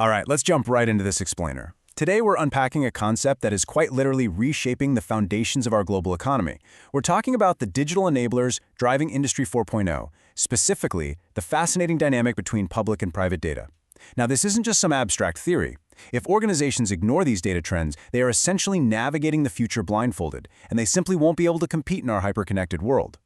All right, let's jump right into this explainer. Today we're unpacking a concept that is quite literally reshaping the foundations of our global economy. We're talking about the digital enablers driving Industry 4.0, specifically the fascinating dynamic between public and private data. Now, this isn't just some abstract theory. If organizations ignore these data trends, they are essentially navigating the future blindfolded, and they simply won't be able to compete in our hyper-connected world.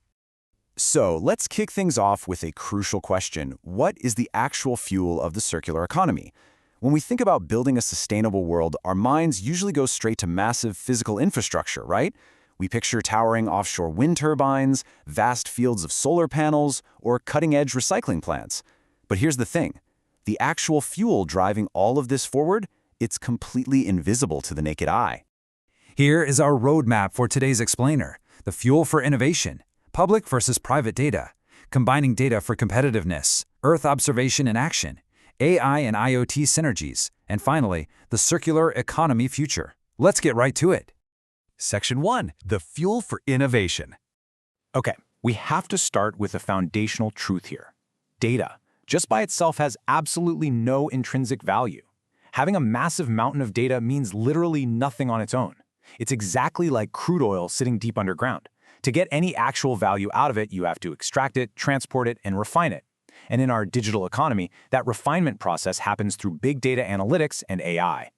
So, let's kick things off with a crucial question. What is the actual fuel of the circular economy? When we think about building a sustainable world, our minds usually go straight to massive physical infrastructure, right? We picture towering offshore wind turbines, vast fields of solar panels, or cutting-edge recycling plants. But here's the thing. The actual fuel driving all of this forward, it's completely invisible to the naked eye. Here is our roadmap for today's explainer, the fuel for innovation, public versus private data, combining data for competitiveness, Earth observation and action, AI and IoT synergies, and finally, the circular economy future. Let's get right to it. Section 1, the fuel for innovation. Okay, we have to start with a foundational truth here. Data, just by itself, has absolutely no intrinsic value. Having a massive mountain of data means literally nothing on its own. It's exactly like crude oil sitting deep underground. To get any actual value out of it, you have to extract it, transport it, and refine it. And in our digital economy, that refinement process happens through big data analytics and AI.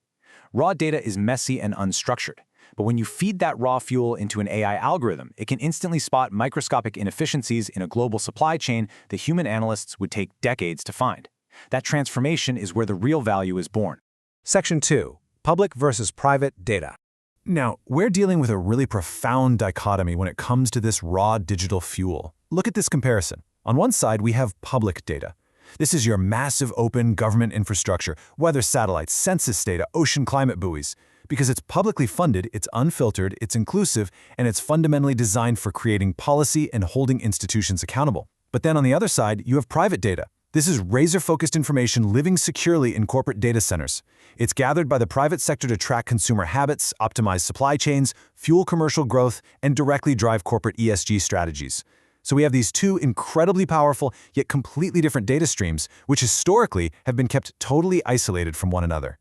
Raw data is messy and unstructured. But when you feed that raw fuel into an AI algorithm, it can instantly spot microscopic inefficiencies in a global supply chain that human analysts would take decades to find. That transformation is where the real value is born. Section 2, public versus private data. Now, we're dealing with a really profound dichotomy when it comes to this raw digital fuel. Look at this comparison. On one side, we have public data. This is your massive open government infrastructure, weather satellites, census data, ocean climate buoys. Because it's publicly funded, it's unfiltered, it's inclusive, and it's fundamentally designed for creating policy and holding institutions accountable. But then on the other side, you have private data. This is razor-focused information living securely in corporate data centers. It's gathered by the private sector to track consumer habits, optimize supply chains, fuel commercial growth, and directly drive corporate ESG strategies. So we have these two incredibly powerful, yet completely different data streams, which historically have been kept totally isolated from one another.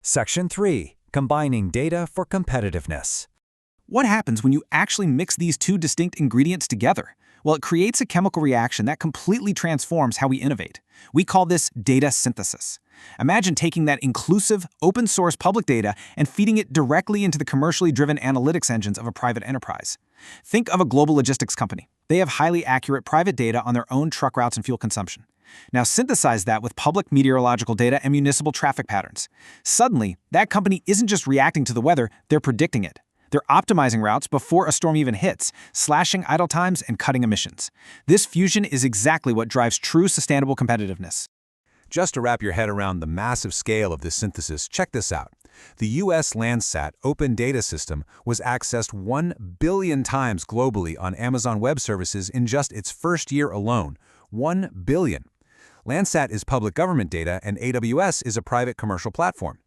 Section 3, combining data for competitiveness. What happens when you actually mix these two distinct ingredients together? Well, it creates a chemical reaction that completely transforms how we innovate. We call this data synthesis. Imagine taking that inclusive, open-source public data and feeding it directly into the commercially driven analytics engines of a private enterprise. Think of a global logistics company. They have highly accurate private data on their own truck routes and fuel consumption. Now synthesize that with public meteorological data and municipal traffic patterns. Suddenly, that company isn't just reacting to the weather, they're predicting it. They're optimizing routes before a storm even hits, slashing idle times and cutting emissions. This fusion is exactly what drives true sustainable competitiveness. Just to wrap your head around the massive scale of this synthesis, check this out. The U.S. Landsat Open Data System was accessed 1 billion times globally on Amazon Web Services in just its first year alone. 1 billion. Landsat is public government data, and AWS is a private commercial platform.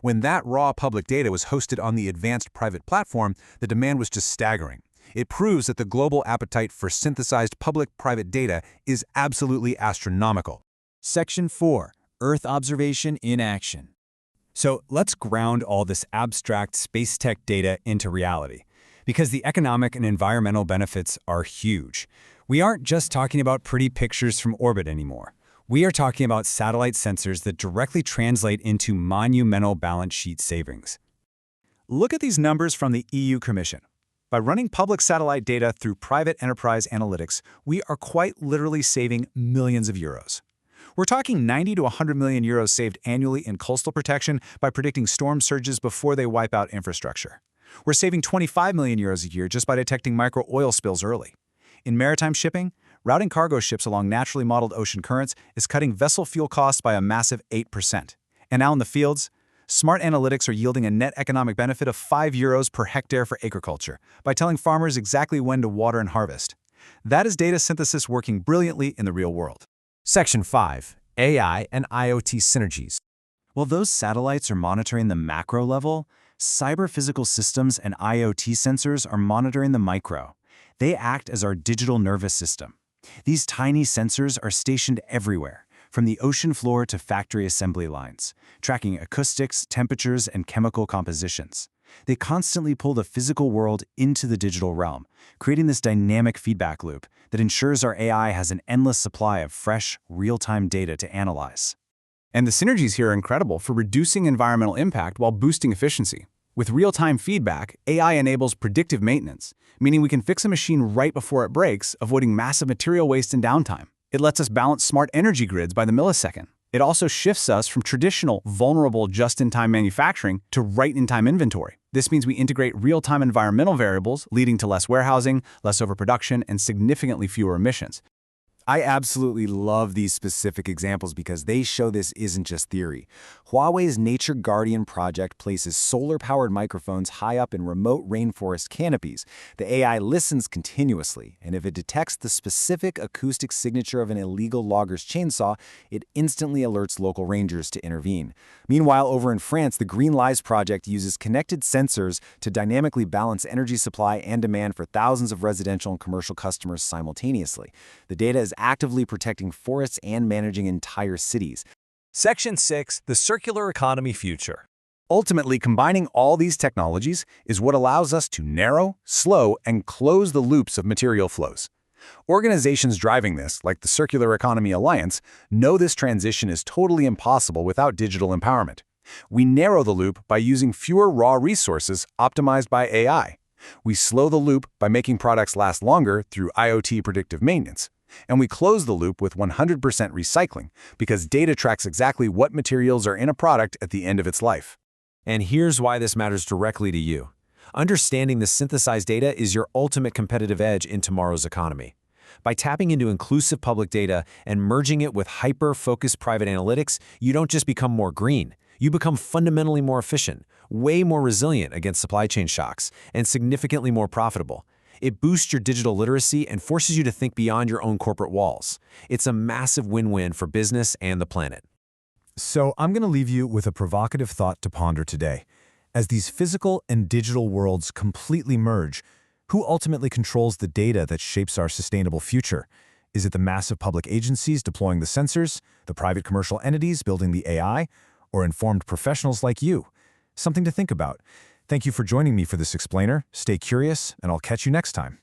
When that raw public data was hosted on the advanced private platform, the demand was just staggering. It proves that the global appetite for synthesized public-private data is absolutely astronomical. Section 4, Earth observation in action. So let's ground all this abstract space tech data into reality, because the economic and environmental benefits are huge. We aren't just talking about pretty pictures from orbit anymore. We are talking about satellite sensors that directly translate into monumental balance sheet savings. Look at these numbers from the EU Commission. By running public satellite data through private enterprise analytics, we are quite literally saving millions of euros. We're talking 90 to 100 million euros saved annually in coastal protection by predicting storm surges before they wipe out infrastructure. We're saving 25 million euros a year just by detecting micro oil spills early. In maritime shipping, routing cargo ships along naturally modeled ocean currents is cutting vessel fuel costs by a massive 8%. And out in the fields, smart analytics are yielding a net economic benefit of 5 euros per hectare for agriculture by telling farmers exactly when to water and harvest. That is data synthesis working brilliantly in the real world. Section 5, AI and IoT synergies. While those satellites are monitoring the macro level, cyber-physical systems and IoT sensors are monitoring the micro. They act as our digital nervous system. These tiny sensors are stationed everywhere, from the ocean floor to factory assembly lines, tracking acoustics, temperatures, and chemical compositions. They constantly pull the physical world into the digital realm, creating this dynamic feedback loop that ensures our AI has an endless supply of fresh, real-time data to analyze. And the synergies here are incredible for reducing environmental impact while boosting efficiency. With real-time feedback, AI enables predictive maintenance, meaning we can fix a machine right before it breaks, avoiding massive material waste and downtime. It lets us balance smart energy grids by the millisecond. It also shifts us from traditional, vulnerable just-in-time manufacturing to right-in-time inventory. This means we integrate real-time environmental variables, leading to less warehousing, less overproduction, and significantly fewer emissions. I absolutely love these specific examples because they show this isn't just theory. Huawei's Nature Guardian project places solar-powered microphones high up in remote rainforest canopies. The AI listens continuously, and if it detects the specific acoustic signature of an illegal logger's chainsaw, it instantly alerts local rangers to intervene. Meanwhile, over in France, the Green Lives project uses connected sensors to dynamically balance energy supply and demand for thousands of residential and commercial customers simultaneously. The data is actively protecting forests and managing entire cities. Section 6. The Circular Economy Future. Ultimately, combining all these technologies is what allows us to narrow, slow, and close the loops of material flows. Organizations driving this, like the Circular Economy Alliance, know this transition is totally impossible without digital empowerment. We narrow the loop by using fewer raw resources optimized by AI. We slow the loop by making products last longer through IoT predictive maintenance. And we close the loop with 100% recycling because data tracks exactly what materials are in a product at the end of its life. And here's why this matters directly to you. Understanding the synthesized data is your ultimate competitive edge in tomorrow's economy. By tapping into inclusive public data and merging it with hyper-focused private analytics, you don't just become more green. You become fundamentally more efficient, way more resilient against supply chain shocks, and significantly more profitable. It boosts your digital literacy and forces you to think beyond your own corporate walls. It's a massive win-win for business and the planet. So I'm going to leave you with a provocative thought to ponder today. As these physical and digital worlds completely merge, who ultimately controls the data that shapes our sustainable future? Is it the massive public agencies deploying the sensors, the private commercial entities building the AI, or informed professionals like you? Something to think about. Thank you for joining me for this explainer. Stay curious, and I'll catch you next time.